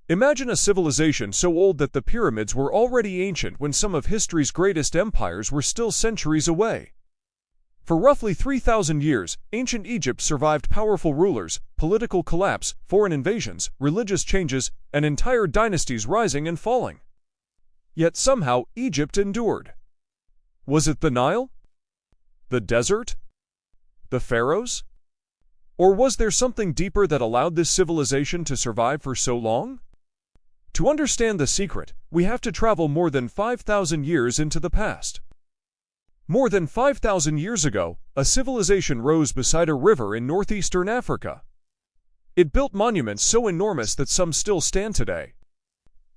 Imagine a civilization so old that the pyramids were already ancient when some of history's greatest empires were still centuries away. For roughly 3,000 years, ancient Egypt survived powerful rulers, political collapse, foreign invasions, religious changes, and entire dynasties rising and falling. Yet somehow Egypt endured. Was it the Nile? The desert? The pharaohs? Or was there something deeper that allowed this civilization to survive for so long? To understand the secret, we have to travel more than 5,000 years into the past. More than 5,000 years ago, a civilization rose beside a river in northeastern Africa. It built monuments so enormous that some still stand today.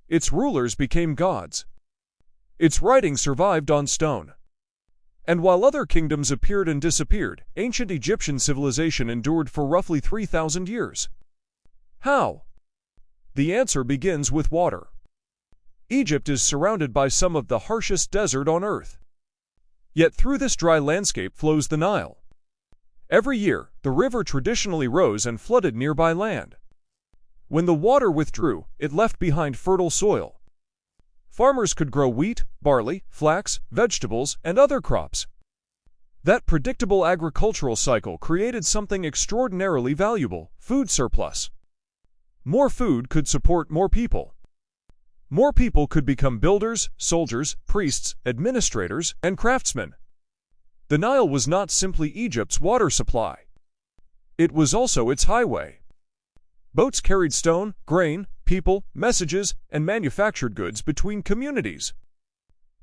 Its rulers became gods. Its writing survived on stone. And while other kingdoms appeared and disappeared, ancient Egyptian civilization endured for roughly 3,000 years. How? The answer begins with water. Egypt is surrounded by some of the harshest desert on earth. Yet through this dry landscape flows the Nile. Every year, the river traditionally rose and flooded nearby land. When the water withdrew, it left behind fertile soil. Farmers could grow wheat, barley, flax, vegetables, and other crops. That predictable agricultural cycle created something extraordinarily valuable: food surplus. More food could support more people. More people could become builders, soldiers, priests, administrators, and craftsmen. The Nile was not simply Egypt's water supply. It was also its highway. Boats carried stone, grain, people, messages, and manufactured goods between communities.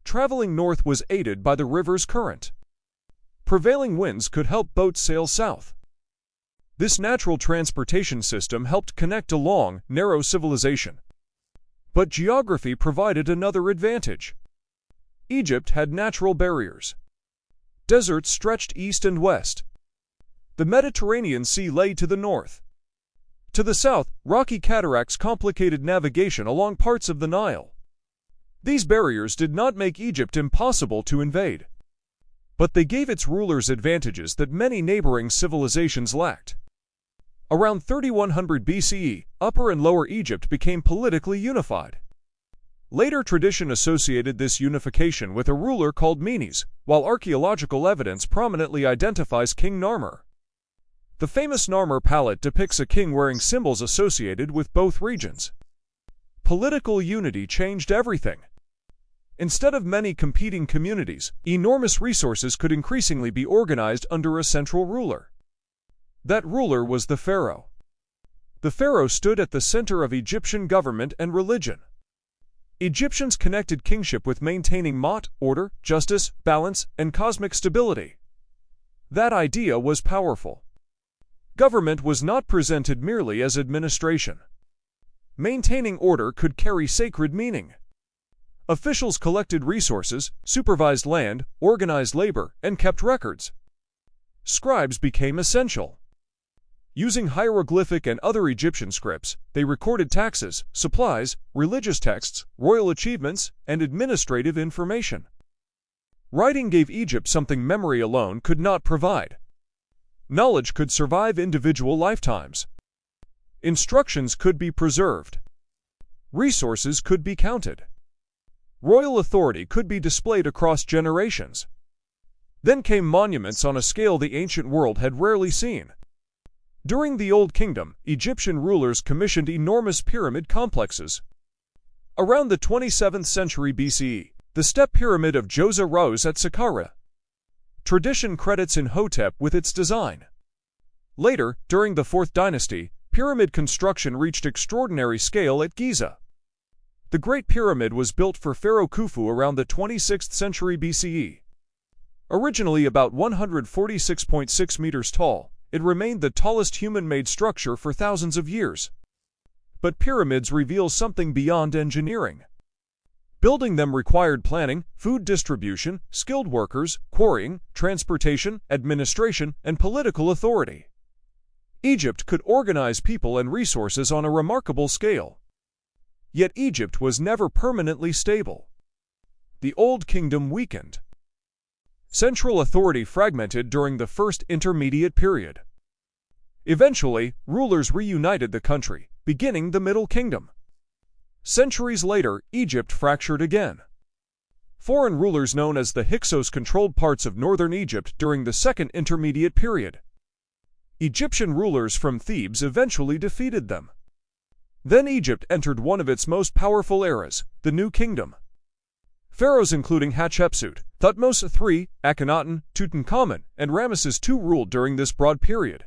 Traveling north was aided by the river's current. Prevailing winds could help boats sail south. This natural transportation system helped connect a long, narrow civilization. But geography provided another advantage. Egypt had natural barriers. Deserts stretched east and west. The Mediterranean Sea lay to the north. To the south, rocky cataracts complicated navigation along parts of the Nile. These barriers did not make Egypt impossible to invade. But they gave its rulers advantages that many neighboring civilizations lacked. Around 3100 BCE, Upper and Lower Egypt became politically unified. Later tradition associated this unification with a ruler called Menes, while archaeological evidence prominently identifies King Narmer. The famous Narmer palette depicts a king wearing symbols associated with both regions. Political unity changed everything. Instead of many competing communities, enormous resources could increasingly be organized under a central ruler. That ruler was the pharaoh. The pharaoh stood at the center of Egyptian government and religion. Egyptians connected kingship with maintaining order, justice, balance, and cosmic stability. That idea was powerful. Government was not presented merely as administration. Maintaining order could carry sacred meaning. Officials collected resources, supervised land, organized labor, and kept records. Scribes became essential. Using hieroglyphic and other Egyptian scripts, they recorded taxes, supplies, religious texts, royal achievements, and administrative information. Writing gave Egypt something memory alone could not provide. Knowledge could survive individual lifetimes. Instructions could be preserved. Resources could be counted. Royal authority could be displayed across generations. Then came monuments on a scale the ancient world had rarely seen. During the Old Kingdom, Egyptian rulers commissioned enormous pyramid complexes. Around the 27th century BCE, the step pyramid of Djoser rose at Saqqara. Tradition credits Imhotep with its design. Later, during the 4th dynasty, pyramid construction reached extraordinary scale at Giza. The Great Pyramid was built for Pharaoh Khufu around the 26th century BCE. Originally about 146.6 meters tall, it remained the tallest human-made structure for thousands of years. But pyramids reveal something beyond engineering. Building them required planning, food distribution, skilled workers, quarrying, transportation, administration, and political authority. Egypt could organize people and resources on a remarkable scale. Yet Egypt was never permanently stable. The Old Kingdom weakened. Central authority fragmented during the First Intermediate Period. Eventually, rulers reunited the country, beginning the Middle Kingdom. Centuries later, Egypt fractured again. Foreign rulers known as the Hyksos controlled parts of northern Egypt during the Second Intermediate Period. Egyptian rulers from Thebes eventually defeated them. Then Egypt entered one of its most powerful eras, the New Kingdom. Pharaohs including Hatshepsut, Thutmose III, Akhenaten, Tutankhamun, and Ramesses II ruled during this broad period.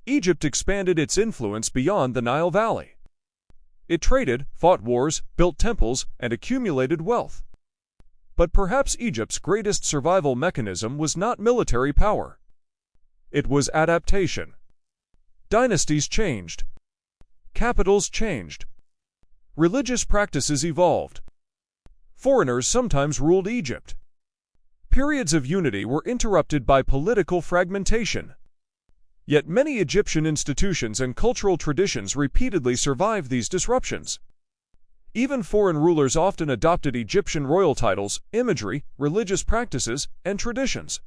Egypt expanded its influence beyond the Nile Valley. It traded, fought wars, built temples, and accumulated wealth. But perhaps Egypt's greatest survival mechanism was not military power. It was adaptation. Dynasties changed. Capitals changed. Religious practices evolved. Foreigners sometimes ruled Egypt. Periods of unity were interrupted by political fragmentation. Yet many Egyptian institutions and cultural traditions repeatedly survived these disruptions. Even foreign rulers often adopted Egyptian royal titles, imagery, religious practices, and traditions.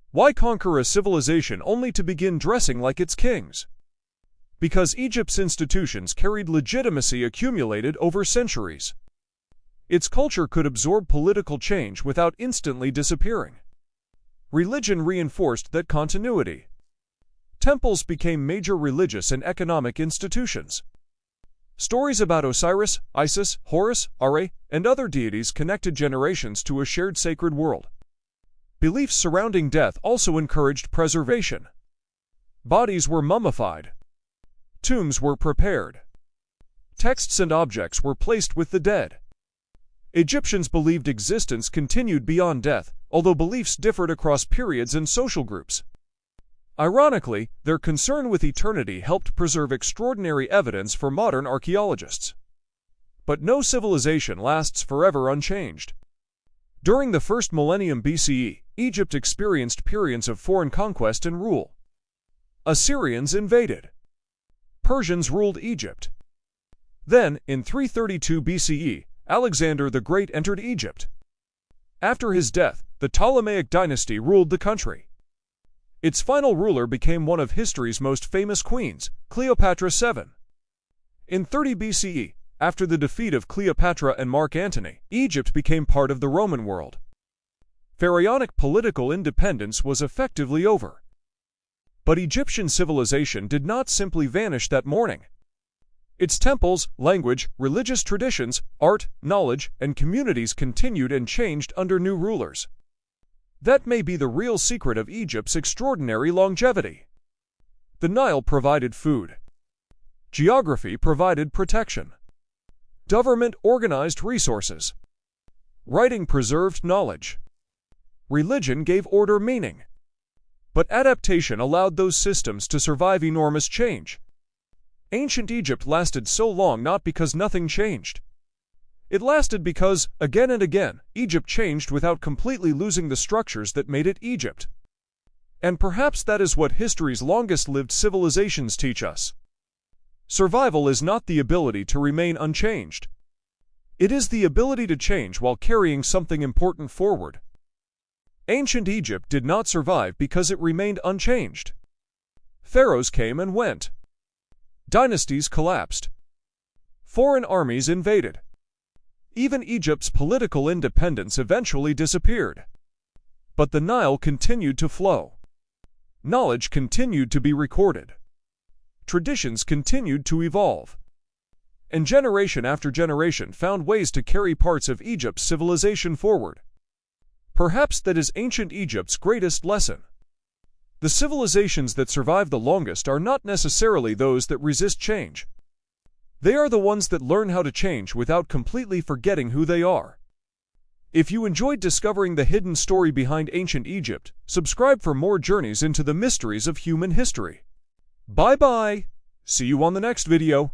Why conquer a civilization only to begin dressing like its kings? Because Egypt's institutions carried legitimacy accumulated over centuries. Its culture could absorb political change without instantly disappearing. Religion reinforced that continuity. Temples became major religious and economic institutions. Stories about Osiris, Isis, Horus, Re, and other deities connected generations to a shared sacred world. Beliefs surrounding death also encouraged preservation. Bodies were mummified. Tombs were prepared. Texts and objects were placed with the dead. Egyptians believed existence continued beyond death, although beliefs differed across periods and social groups. Ironically, their concern with eternity helped preserve extraordinary evidence for modern archaeologists. But no civilization lasts forever unchanged. During the first millennium BCE, Egypt experienced periods of foreign conquest and rule. Assyrians invaded. Persians ruled Egypt. Then, in 332 BCE, Alexander the Great entered Egypt. After his death, the Ptolemaic dynasty ruled the country. Its final ruler became one of history's most famous queens, Cleopatra VII. In 30 BCE, after the defeat of Cleopatra and Mark Antony, Egypt became part of the Roman world. Pharaonic political independence was effectively over. But Egyptian civilization did not simply vanish that morning. Its temples, language, religious traditions, art, knowledge, and communities continued and changed under new rulers. That may be the real secret of Egypt's extraordinary longevity. The Nile provided food. Geography provided protection. Government organized resources. Writing preserved knowledge. Religion gave order meaning. But adaptation allowed those systems to survive enormous change. Ancient Egypt lasted so long not because nothing changed. It lasted because, again and again, Egypt changed without completely losing the structures that made it Egypt. And perhaps that is what history's longest-lived civilizations teach us. Survival is not the ability to remain unchanged. It is the ability to change while carrying something important forward. Ancient Egypt did not survive because it remained unchanged. Pharaohs came and went. Dynasties collapsed. Foreign armies invaded. Even Egypt's political independence eventually disappeared. But the Nile continued to flow. Knowledge continued to be recorded. Traditions continued to evolve. And generation after generation found ways to carry parts of Egypt's civilization forward. Perhaps that is ancient Egypt's greatest lesson. The civilizations that survive the longest are not necessarily those that resist change. They are the ones that learn how to change without completely forgetting who they are. If you enjoyed discovering the hidden story behind ancient Egypt, subscribe for more journeys into the mysteries of human history. Bye-bye! See you on the next video.